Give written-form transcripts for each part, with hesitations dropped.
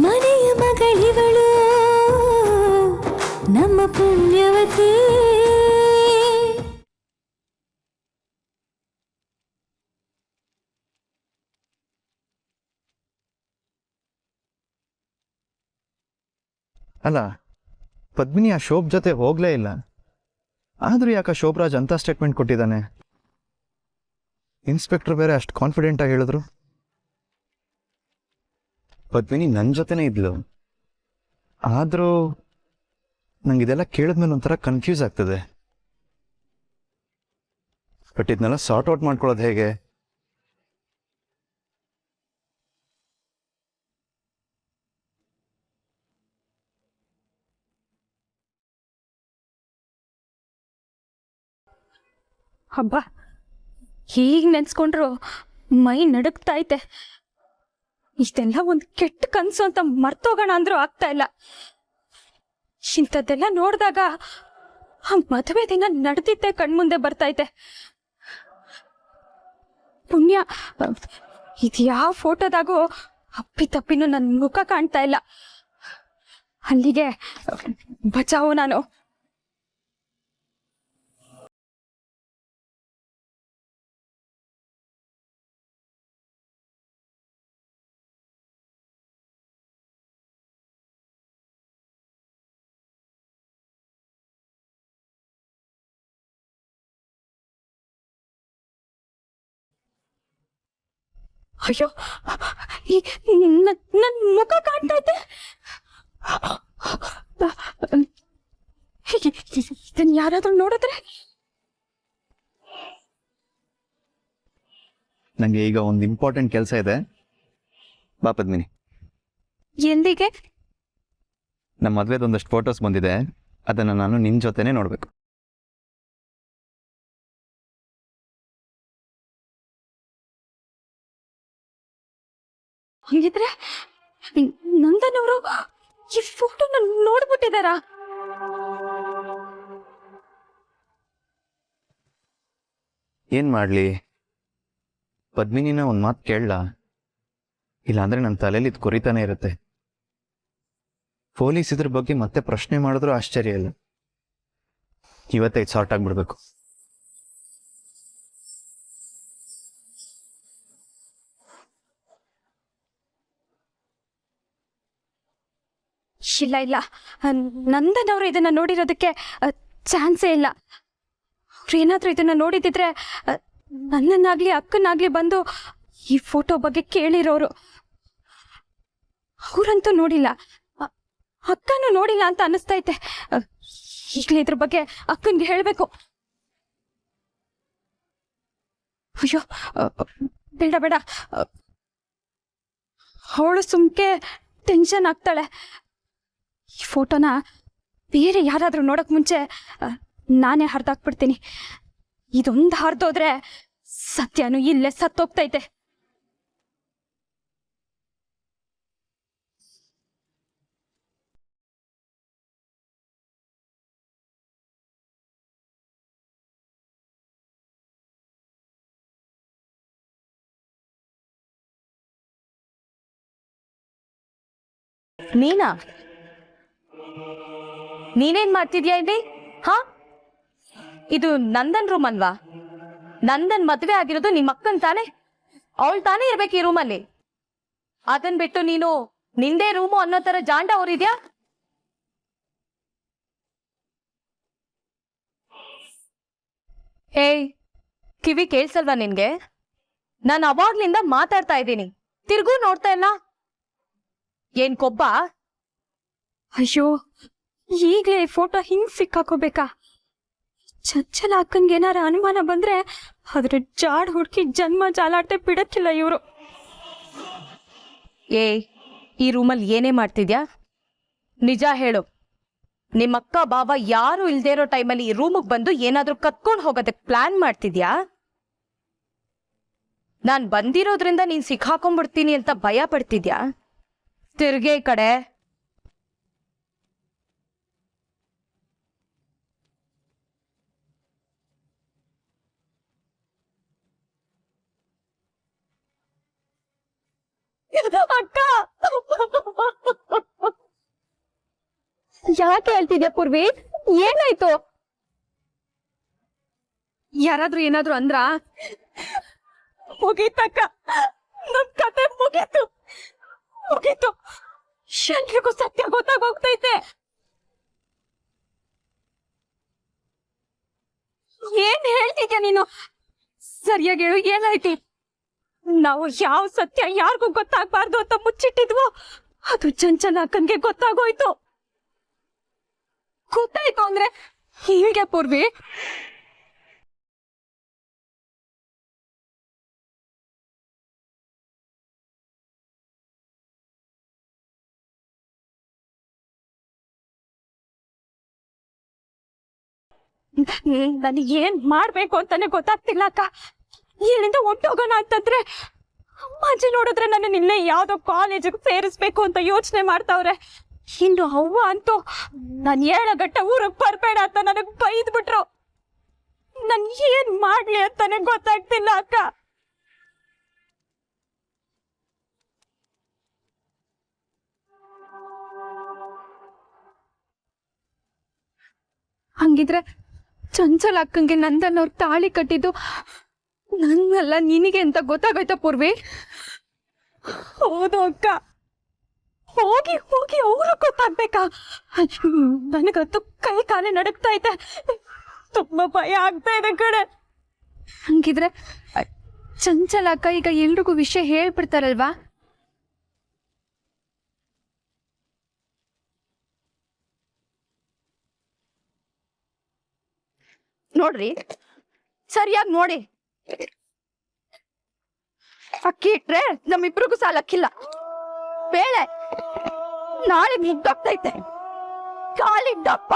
ಮನೆಯ ಮಗಳಿವಳು ನಮ್ಮ ಪುಣ್ಯವತಿ. ಅಲ್ಲ, ಪದ್ಮಿನಿ ಆ ಶೋಭ್ ಜೊತೆ ಹೋಗ್ಲೇ ಇಲ್ಲ. ಆದ್ರೂ ಯಾಕೆ ಶೋಭರಾಜ್ ಅಂತ ಸ್ಟೇಟ್ಮೆಂಟ್ ಕೊಟ್ಟಿದ್ದಾನೆ? ಇನ್ಸ್ಪೆಕ್ಟರ್ ಬೇರೆ ಅಷ್ಟು ಕಾನ್ಫಿಡೆಂಟ್ ಆಗಿ ಹೇಳಿದ್ರು. ಪದ್ಮಿನಿ ನನ್ನ ಜೊತೆನೇ ಇದ್ಲು. ಆದರೂ ನಂಗೆ ಇದೆಲ್ಲ ಕೇಳಿದ್ಮೇಲೆ ಒಂಥರ ಕನ್ಫ್ಯೂಸ್ ಆಗ್ತದೆ. ಬಟ್ ಇದನ್ನೆಲ್ಲ ಸಾರ್ಟ್ ಔಟ್ ಮಾಡ್ಕೊಳ್ಳೋದು ಹೇಗೆ? ಹಬ್ಬ, ಹೀಗೆ ನೆನ್ಸ್ಕೊಂಡ್ರು ಮೈ ನಡುಕ್ತೈತೆ. ಇಷ್ಟೆಲ್ಲ ಒಂದು ಕೆಟ್ಟ ಕನಸು ಅಂತ ಮರ್ತೋಗೋಣ ಅಂದ್ರೂ ಆಗ್ತಾ ಇಲ್ಲ. ಇಂಥದ್ದೆಲ್ಲ ನೋಡಿದಾಗ ಆ ಮದುವೆ ದಿನ ನಡೆದಿದ್ದೆ ಕಣ್ಮುಂದೆ ಬರ್ತೈತೆ. ಪುಣ್ಯ ಇದು ಯಾವ ಫೋಟೋದಾಗೂ ಅಪ್ಪಿತಪ್ಪಿನೂ ನನ್ನ ಮುಖ ಕಾಣ್ತಾ ಇಲ್ಲ. ಅಲ್ಲಿಗೆ ಬಚಾವು ನಾನು. ಅಯ್ಯೋ, ನನ್ನ ಮುಖ ಕಾಣ್ತೈತೆ. ಇದನ್ನ ಯಾರಾದ್ರೂ ನೋಡಿದ್ರೆ? ನನಗೆ ಈಗ ಒಂದು ಇಂಪಾರ್ಟೆಂಟ್ ಕೆಲಸ ಇದೆ. ಬಾ ಪದ್ಮಿನಿ. ಎಲ್ಲಿಗೆ? ನಮ್ಮ ಮದುವೆದೊಂದಷ್ಟು ಫೋಟೋಸ್ ಬಂದಿದೆ, ಅದನ್ನು ನಾನು ನಿನ್ನ ಜೊತೆನೇ ನೋಡಬೇಕು. ಹಂಗಿದ್ರೆ ನಂದನ್ ಅವರು ಈ ಫೋಟೋನ ನೋಡ್ಬಿಟ್ಟಿದಾರ? ಏನು ಮಾಡಲಿ? ಪದ್ಮಿನಿನ ಒಂದು ಮಾತು ಕೇಳಲ್ಲ, ಇಲ್ಲಾಂದ್ರೆ ನನ್ನ ತಲೆಯಲ್ಲಿ ಇದು ಕೊರಿತಾನೆ ಇರುತ್ತೆ. ಪೊಲೀಸ್ ಇದ್ರ ಬಗ್ಗೆ ಮತ್ತೆ ಪ್ರಶ್ನೆ ಮಾಡಿದ್ರು ಆಶ್ಚರ್ಯ ಇಲ್ಲ. ಇವತ್ತೇ ಇದು ಸಾರ್ಟ್ ಆಗಿಬಿಡ್ಬೇಕು. ಇಲ್ಲ ಇಲ್ಲ, ನಂದನ್ ಅವರು ಇದನ್ನ ನೋಡಿರೋದಕ್ಕೆ ಚಾನ್ಸೇ ಇಲ್ಲ. ಅವ್ರು ಏನಾದ್ರೂ ಇದನ್ನ ನೋಡಿದಿದ್ರೆ ನನ್ನನ್ನಾಗ್ಲಿ ಅಕ್ಕನಾಗ್ಲಿ ಬಂದು ಈ ಫೋಟೋ ಬಗ್ಗೆ ಕೇಳಿರೋರು. ಅವ್ರಂತೂ ನೋಡಿಲ್ಲ, ಅಕ್ಕನೂ ನೋಡಿಲ್ಲ ಅಂತ ಅನಿಸ್ತೈತೆ. ಈಗಲೇ ಇದ್ರ ಬಗ್ಗೆ ಅಕ್ಕನ್ಗೆ ಹೇಳ್ಬೇಕು. ಅಯ್ಯೋ ಬೇಡ ಬೇಡ, ಅವಳು ಸುಮ್ಕೆ ಟೆನ್ಷನ್ ಆಗ್ತಾಳೆ. ಈ ಫೋಟೋನ ಬೇರೆ ಯಾರಾದ್ರೂ ನೋಡಕ್ ಮುಂಚೆ ನಾನೇ ಹರಿದಾಕ್ಬಿಡ್ತೀನಿ. ಇದೊಂದು ಹರಿದೋದ್ರೆ ಸತ್ಯನು ಇಲ್ಲೇ ಸತ್ತೋಗ್ತೈತೆ. ನೀನಾ? ನೀನೇನ್ ಮಾಡ್ತಿದ್ಯಾ ಇಲ್ಲಿ? ಹಾ, ಇದು ನಂದನ್ ರೂಮ್ ಅಲ್ವಾ? ನಂದನ್ ಮದ್ವೆ ಆಗಿರೋದು ನಿಮ್ಮ ಅಕ್ಕನ್ ತಾನೆ? ಅವಳು ತಾನೇ ಇರ್ಬೇಕು ಈ ರೂಮಲ್ಲಿ. ಅದನ್ ಬಿಟ್ಟು ನೀನು ನಿಂದೇ ರೂಮು ಅನ್ನೋ ತರ ಜಾಂಡ ಅವರಿದ್ಯಾ? ಏಯ್, ಕಿವಿ ಕೇಳ್ಸಲ್ವಾ ನಿನ್ಗೆ? ನಾನು ಅವಾಗ್ಲಿಂದ ಮಾತಾಡ್ತಾ ಇದ್ದೀನಿ, ತಿರ್ಗೂ ನೋಡ್ತಾ ಇಲ್ಲ. ಏನ್ ಕೊಬ್ಬ? ಅಯ್ಯೋ, ಈಗಲೇ ಫೋಟೋ ಹಿಂಗ್ ಸಿಕ್ಕಾಕೋಬೇಕಾ? ಚಚ್ಚಲ ಅಕ್ಕನ್ಗೆ ಏನಾರ ಅನುಮಾನ ಬಂದ್ರೆ ಅದ್ರ ಜಾಡ್ ಹುಡುಕಿ ಜನ್ಮ ಜಾಲಾಡ್ತೆ ಬಿಡಕ್ಕಿಲ್ಲ ಇವರು. ಈ ರೂಮಲ್ಲಿ ಏನೇ ಮಾಡ್ತಿದ್ಯಾ? ನಿಜ ಹೇಳು. ನಿಮ್ಮಕ್ಕ ಬಾಬಾ ಯಾರು ಇಲ್ದೇ ಇರೋ ಟೈಮಲ್ಲಿ ಈ ರೂಮಿಗೆ ಬಂದು ಏನಾದ್ರೂ ಕತ್ಕೊಂಡು ಹೋಗೋದಕ್ಕೆ ಪ್ಲಾನ್ ಮಾಡ್ತಿದ್ಯಾ? ನಾನ್ ಬಂದಿರೋದ್ರಿಂದ ನೀನ್ ಸಿಕ್ಕಾಕೊಂಡ್ಬಿಡ್ತೀನಿ ಅಂತ ಭಯ ಪಡ್ತಿದ್ಯಾ? ತಿರ್ಗೆ ಕಡೆ. ಅಕ್ಕ ಯಾಕೆ ಹೇಳ್ತಿದ್ಯಾ ಪೂರ್ವಿ? ಏನಾಯ್ತು? ಯಾರಾದ್ರೂ ಏನಾದ್ರು ಅಂದ್ರ? ಮುಗೀತಕ್ಕ, ನಮ್ ಕತೆ ಮುಗೀತು ಮುಗೀತು. ಎಲ್ರಿಗೂ ಸತ್ಯ ಗೊತ್ತಾಗೋಗ್ತೈತೆ. ಏನ್ ಹೇಳ್ತಿದ್ಯಾ ನೀನು? ಸರಿಯಾಗಿ ಹೇಳು, ಏನಾಯ್ತಿ? ನಾವು ಯಾವ ಸತ್ಯ ಯಾರಿಗೂ ಗೊತ್ತಾಗ್ಬಾರ್ದು ಅಂತ ಮುಚ್ಚಿಟ್ಟಿದ್ವೋ ಅದು ಚಂಚಲ ಅಕ್ಕನ್ಗೆ ಗೊತ್ತಾಗೋಯ್ತು. ಗೊತ್ತಾಯ್ತು ಅಂದ್ರೆ ಹೀಗೆ ಪೂರ್ವಿ? ನನಗೆ ಏನ್ ಮಾಡ್ಬೇಕು ಅಂತಾನೆ ಗೊತ್ತಾಗ್ತಿಲ್ಲ ಅಕ್ಕ. ಇಲ್ಲಿಂದ ಹೊಟ್ಟೋಗೋಣ ಅಂತಂದ್ರೆ ಅಮ್ಮಾಜಿ ನೋಡಿದ್ರೆ ನನ್ನ ನಿನ್ನೆ ಯಾವ್ದೋ ಕಾಲೇಜಿಗೆ ಸೇರಿಸ್ಬೇಕು ಅಂತ ಯೋಚನೆ ಮಾಡ್ತಾವ್ರೆ. ಇನ್ನು ಅವ್ವ ಅಂತೂ ನಾನು 7 ಗಂಟೆ ಊರಿಗೆ ಬರ್ಬೇಡ ಅಂತ ನನಗ್ ಬೈದ್ ಬಿಟ್ರು. ನನ್ ಏನ್ ಮಾಡ್ಲಿ ಅಂತಾನೆ ಗೊತ್ತಾಗ್ತಿಲ್ಲ ಅಕ್ಕ. ಹಂಗಿದ್ರೆ ಚಂಚಲ ಅಕ್ಕಂಗೆ ನಂದನ್ ಅವ್ರ ತಾಳಿ ಕಟ್ಟಿದ್ದು ನನ್ನಲ್ಲ ನಿನಗೆ ಅಂತ ಗೊತ್ತಾಗೋಯ್ತಾ ಪೂರ್ವಿ? ಹೌದು ಅಕ್ಕ, ಹೋಗಿ ಹೋಗಿ ಅವ್ರು ಗೊತ್ತಾಗ್ಬೇಕಾ? ನನಗಂತೂ ಕೈ ಕಾಲೇ ನಡಕ್ತಾ ಐತೆ, ತುಂಬಾ ಭಯ ಆಗ್ತಾ ಇದೆ ಕಡೆ. ಹಂಗಿದ್ರೆ ಚಂಚಲ ಅಕ್ಕ ಈಗ ಎಲ್ರಿಗೂ ವಿಷಯ ಹೇಳ್ಬಿಡ್ತಾರಲ್ವಾ? ನೋಡ್ರಿ, ಸರಿಯಾಗಿ ನೋಡಿ. ಅಕ್ಕಿ ಇಟ್ರೆ ನಮ್ಮಿಬ್ರಿಗೂ ಸಾಲಕ್ಕಿಲ್ಲ. ಬೇಳೆ ನಾಳೆ ಮುಗ್ದೋಗ್ತೈತೆ, ಕಾಲಿಗೆ ದಪ್ಪ.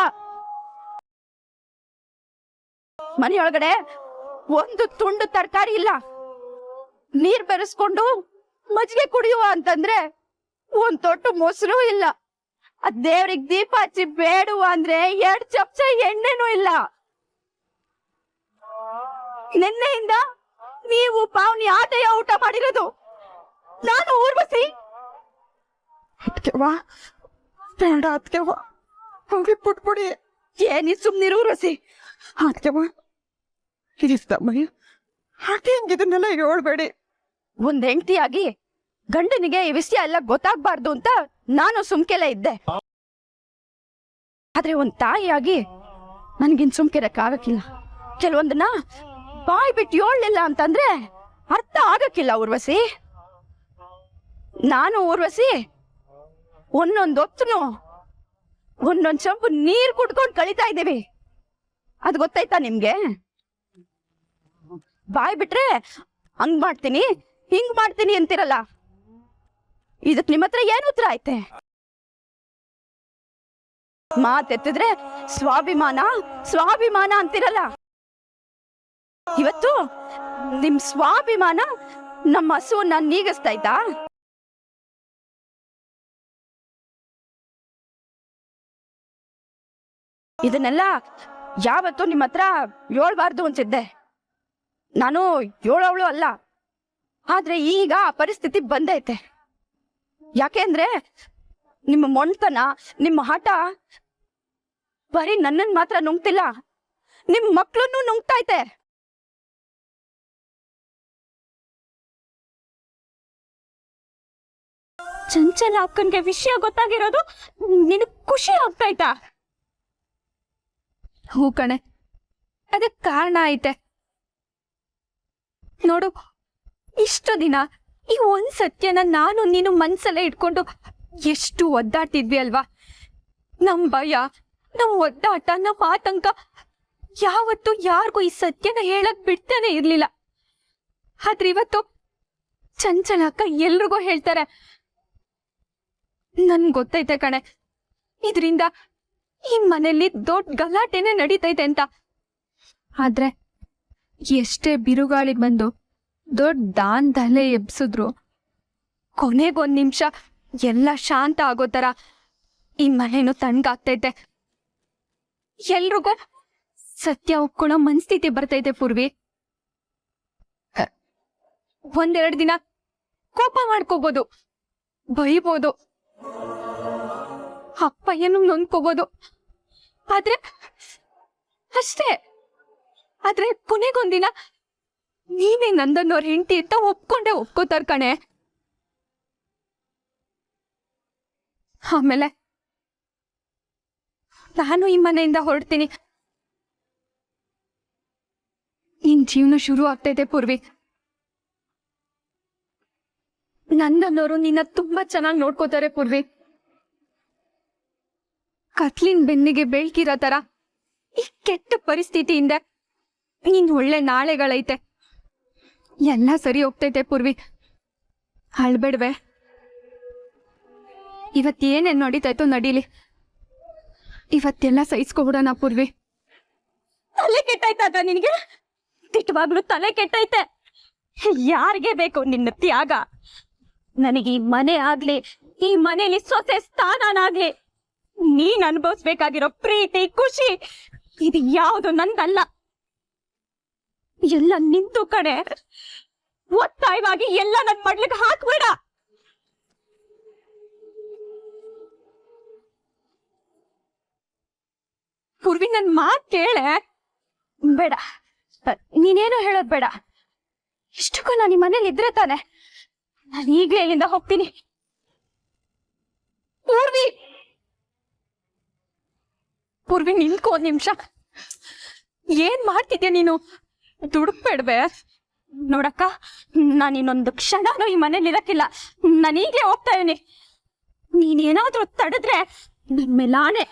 ಮನೆಯೊಳಗಡೆ ಒಂದು ತುಂಡು ತರಕಾರಿ ಇಲ್ಲ. ನೀರ್ ಬೆರೆಸ್ಕೊಂಡು ಮಜ್ಜಿಗೆ ಕುಡಿಯುವ ಅಂತಂದ್ರೆ ಒಂದ್ ತೊಟ್ಟು ಮೊಸರು ಇಲ್ಲ. ಅದ್ ದೇವ್ರಿಗೆ ದೀಪ ಹಚ್ಚಿ ಬೇಡುವ ಅಂದ್ರೆ 2 ಚಮಚ ಎಣ್ಣೆನೂ ಇಲ್ಲ. ನಿನ್ನೆಯಿಂದ ನೀವು ಪಾವನಿ ಆಟೆಯ ಊಟ ಮಾಡಿರೋದು. ನಾನು ಊರ್ವಶಿ. ಅದ್ಕೆವಾ ಬೇಡ, ಅದ್ಕೆವಾ ಹೋಗಿ ಪುಟ್ಬಿಡಿ. ಏನಿ ಸುಮ್ನಿರು ಊರ್ವಶಿ. ಅದ್ಕೆವಾ ಇರಿಸ್ತಮ್ಮಯ್ಯ, ಹಾಗೆ ಹಂಗಿದನ್ನೆಲ್ಲ ಹೇಳ್ಬೇಡಿ. ಒಂದ್ ಹೆಂಡತಿಯಾಗಿ ಗಂಡನಿಗೆ ಈ ವಿಷಯ ಎಲ್ಲ ಗೊತ್ತಾಗ್ಬಾರ್ದು ಅಂತ ನಾನು ಸುಮ್ಕೆಲ್ಲ ಇದ್ದೆ. ಆದ್ರೆ ಒಂದ್ ತಾಯಿಯಾಗಿ ನನ್ಗಿನ್ ಸುಮ್ಕಿರಕ್ಕಾಗಕ್ಕಿಲ್ಲ. ಕೆಲವೊಂದನ್ನ ಬಾಯ್ ಬಿಟ್ಟು ಹೇಳಲಿಲ್ಲ ಅಂತಂದ್ರೆ ಅರ್ಥ ಆಗಕ್ಕಿಲ್ಲ ಊರ್ವಶಿ. ನಾನು ಊರ್ವಶಿ ಒಂದೊಂದೊತ್ತನು ಒಂದೊಂದ್ ಚಂಪು ನೀರ್ ಕುಡ್ಕೊಂಡು ಕಳೀತಾ ಇದ್ದೀವಿ. ಅದ್ ಗೊತ್ತಾಯ್ತಾ ನಿಮ್ಗೆ? ಬಾಯ್ ಬಿಟ್ರೆ ಹಂಗ್ ಮಾಡ್ತೀನಿ ಹಿಂಗ್ ಮಾಡ್ತೀನಿ ಅಂತಿರಲ್ಲ, ಇದಕ್ ನಿಮ್ಮ ಹತ್ರ ಏನ್ ಉತ್ತರ ಐತೆ? ಮಾತೆತ್ತಿದ್ರೆ ಸ್ವಾಭಿಮಾನ ಸ್ವಾಭಿಮಾನ ಅಂತಿರಲ್ಲ. ಇವತ್ತು ನಿಮ್ ಸ್ವಾಭಿಮಾನ ನಮ್ಮ ಹಸುವನ್ನ ನೀಗಿಸ್ತಾ ಇದ್ದ. ಇದನ್ನೆಲ್ಲ ಯಾವತ್ತೂ ನಿಮ್ಮ ಹತ್ರ ಹೇಳ್ಬಾರ್ದು ಅನ್ಸಿದ್ದೆ. ನಾನು ಹೇಳೋವಳು ಅಲ್ಲ, ಆದ್ರೆ ಈಗ ಆ ಪರಿಸ್ಥಿತಿ ಬಂದೈತೆ. ಯಾಕೆಂದ್ರೆ ನಿಮ್ಮ ಮೊಂಡ್ತನ, ನಿಮ್ಮ ಹಠ ಬರೀ ನನ್ನನ್ ಮಾತ್ರ ನುಂಗ್ತಿಲ್ಲ, ನಿಮ್ ಮಕ್ಳನ್ನು ನುಂಗ್ತೈತೆ. ಚಂಚಲ ಅಕ್ಕನ್ಗೆ ವಿಷಯ ಗೊತ್ತಾಗಿರೋದು ನಿನಗ್ ಖುಷಿ ಆಗ್ತಾಯ್ತಾ? ಹೂ ಕಣೆ, ಅದಕ್ ಕಾರಣ ಐತೆ ನೋಡು. ಇಷ್ಟು ದಿನ ಈ ಒಂದ್ ಸತ್ಯನ ನಾನು ನೀನು ಮನ್ಸಲ್ಲೇ ಇಟ್ಕೊಂಡು ಎಷ್ಟು ಒದ್ದಾಡ್ತಿದ್ವಿ ಅಲ್ವಾ? ನಮ್ ಭಯ, ನಮ್ ಒದ್ದಾಟ, ನಮ್ ಆತಂಕ ಯಾವತ್ತು ಯಾರಿಗೂ ಈ ಸತ್ಯನ ಹೇಳಕ್ ಬಿಡ್ತಾನೆ ಇರ್ಲಿಲ್ಲ. ಆದ್ರೆ ಇವತ್ತು ಚಂಚಲ ಅಕ್ಕ ಎಲ್ರಿಗೂ ಹೇಳ್ತಾರೆ. ನನ್ ಗೊತ್ತೈತೆ ಕಣೆ, ಇದ್ರಿಂದ ಈ ಮನೇಲಿ ದೊಡ್ಡ ಗಲಾಟೆನೆ ನಡೀತೈತೆ ಅಂತ. ಆದ್ರೆ ಎಷ್ಟೇ ಬಿರುಗಾಳಿ ಬಂದು ದೊಡ್ಡ ದಾಂಧಲೆ ಎಬ್ಸಿದ್ರು ಕೊನೆಗೊಂದ್ ನಿಮಿಷ ಎಲ್ಲ ಶಾಂತ ಆಗೋ ತರ ಈ ಮನೇನು ತಣ್ಣಗಾಗ್ತೈತೆ. ಎಲ್ರಿಗೂ ಸತ್ಯ ಒಪ್ಕೊಳ್ಳೋ ಮನಸ್ಥಿತಿ ಬರ್ತೈತೆ ಪೂರ್ವಿ. 1-2 ದಿನ ಕೋಪ ಮಾಡ್ಕೋಬಹುದು, ಬೈಬೋದು. ಅಪ್ಪ ಏನು ನೊಂದ್ಕೋಬೋದು, ಆದ್ರೆ ಅಷ್ಟೇ. ಆದ್ರೆ ಕೊನೆಗೊಂದಿನ ನೀನೇ ನಂದನ್ ಅವ್ರ ಹೆಂಡತಿ ಅಂತ ಒಪ್ಕೋತಾರ ಕಣೆ. ಆಮೇಲೆ ನಾನು ಈ ಮನೆಯಿಂದ ಹೊರಡ್ತೀನಿ. ನಿನ್ ಜೀವನ ಶುರು ಆಗ್ತೈತೆ ಪೂರ್ವಿ. ನಂದನ್ನೋರು ನಿನ್ನ ತುಂಬಾ ಚೆನ್ನಾಗಿ ನೋಡ್ಕೋತಾರೆ ಪೂರ್ವಿ. ಕತ್ಲಿನ ಬೆನ್ನಿಗೆ ಬೆಳ್ಕಿರೋ ತರ ಈ ಕೆಟ್ಟ ಪರಿಸ್ಥಿತಿಯಿಂದ ನೀನ್ ಒಳ್ಳೆ ನಾಳೆಗಳೈತೆ. ಎಲ್ಲ ಸರಿ ಹೋಗ್ತೈತೆ ಪೂರ್ವಿ, ಅಳ್ಬೇಡ್ವೆ. ಇವತ್ತೇನೇನ್ ನಡೀತಾಯ್ತೋ ನಡೀಲಿ, ಇವತ್ತೆಲ್ಲ ಸಹಿಸ್ಕೊಬಿಡೋಣ ಪೂರ್ವಿ. ತಲೆ ಕೆಟ್ಟಾಯ್ತಾಗ ನಿನಗೆ? ತಿಟ್ಟವಾಗ್ಲೂ ತಲೆ ಕೆಟ್ಟೈತೆ. ಯಾರಿಗೆ ಬೇಕು ನಿನ್ನ ತ್ಯಾಗ? ನನಗೆ ಈ ಮನೆ ಆಗ್ಲಿ, ಈ ಮನೇಲಿ ಸೊಸೆ ಸ್ಥಾನನಾಗ್ಲಿ, ನೀನ್ ಅನುಭವಿಸ್ಬೇಕಾಗಿರೋ ಪ್ರೀತಿ ಖುಷಿ ಇದು ಯಾವುದು ನಂದಲ್ಲ. ಎಲ್ಲ ನಿಂತು ಕಡೆ. ಒತ್ತಾಯವಾಗಿ ಎಲ್ಲ ನನ್ ಮಡ್ಲಿಗೆ ಹಾಕ್ಬೇಡ. ಪೂರ್ವಿ ನನ್ ಮಾತ್ ಕೇಳೆ. ಬೇಡ, ನೀನೇನು ಹೇಳೋದ್ ಬೇಡ. ಇಷ್ಟಕ್ಕೂ ನಾನು ಈ ಮನೇಲಿ ಇದ್ರೆ ತಾನೆ. ನಾನು ಈಗ್ಲೇ ಇಲ್ಲಿಂದ ಹೋಗ್ತೀನಿ. ಪೂರ್ವಿ ಪೂರ್ವಿ ನಿಲ್ಕೋ ಒಂದ್ ನಿಮಿಷ. ಏನ್ ಮಾಡ್ತಿದ್ಯಾ ನೀನು? ದುಡುಕ್ಬೇಡ್ವೆ. ನೋಡಕ್ಕ, ನಾನು ಇನ್ನೊಂದು ಕ್ಷಣನೂ ಈ ಮನೇಲಿ ಇರಕ್ಕಿಲ್ಲ. ನಾನು ಈಗ್ಲೇ ಹೋಗ್ತಾ ಇದೀನಿ. ನೀನೇನಾದ್ರೂ ತಡೆದ್ರೆ ನನ್ ಮೇಲೆ ಆಣೆ